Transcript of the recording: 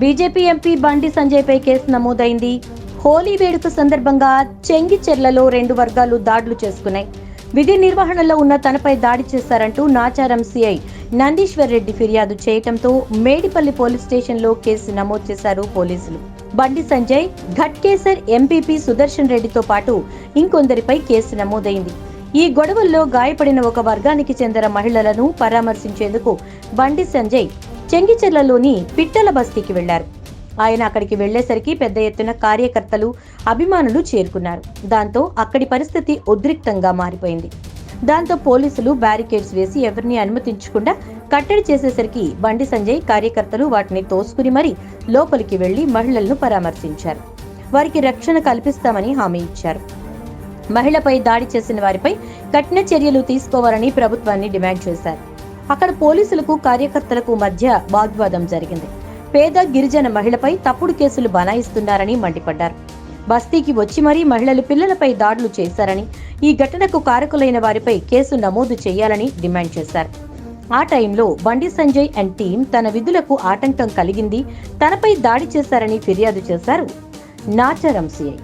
BJP MP Bandi Sanjay పై case నమోదైంది. హోలీ వేడుక సందర్భంగా చెంగిచెర్లలో 2 వర్గాలు దాడులు చేసుకున్నాయి. విధి నిర్వహణలో ఉన్న తనపై దాడి చేశారంటూ నాచారం సిఐ నందీశ్వర్ రెడ్డి ఫిర్యాదు చేయటంతో మేడిపల్లి పోలీస్ స్టేషన్లో కేసు నమోదు చేశారు పోలీసులు. బండి సంజయ్, ఘట్కేసర్ ఎంపీపీ సుదర్శన్ రెడ్డితో పాటు ఇంకొందరిపై కేసు నమోదైంది. ఈ గొడవల్లో గాయపడిన ఒక వర్గానికి చెందిన మహిళలను పరామర్శించేందుకు బండి సంజయ్ చెంగిచెర్లలోని పిట్టల బస్తీకి వెళ్లారు. ఆయన అక్కడికి వెళ్లేసరికి పెద్ద ఎత్తున కార్యకర్తలు, అభిమానులు చేరుకున్నారు. దాంతో అక్కడి పరిస్థితి ఉద్రిక్తంగా మారిపోయింది. దాంతో పోలీసులు బ్యారికేడ్స్ వేసి ఎవరిని అనుమతించకుండా కట్టడి చేసేసరికి బండి సంజయ్ కార్యకర్తలు వాటిని తోసుకుని మరీ లోపలికి వెళ్లి మహిళలను పరామర్శించారు. వారికి రక్షణ కల్పిస్తామని హామీ ఇచ్చారు. మహిళపై దాడి చేసిన వారిపై కఠిన చర్యలు తీసుకోవాలని ప్రభుత్వాన్ని డిమాండ్ చేశారు. అక్కడ పోలీసులకు, కార్యకర్తలకు మధ్య వాగ్వాదం జరిగింది. పేద గిరిజన మహిళపై తప్పుడు కేసులు బనాయిస్తున్నారని మండిపడ్డారు. బస్తీకి వచ్చి మరీ మహిళలు, పిల్లలపై దాడులు చేశారని, ఈ ఘటనకు కారకులైన వారిపై కేసు నమోదు చేయాలని డిమాండ్ చేశారు. ఆ టైంలో బండి సంజయ్ అండ్ టీం తన విధులకు ఆటంకం కలిగింది, తనపై దాడి చేశారని ఫిర్యాదు చేశారు నాచారం సిఐ.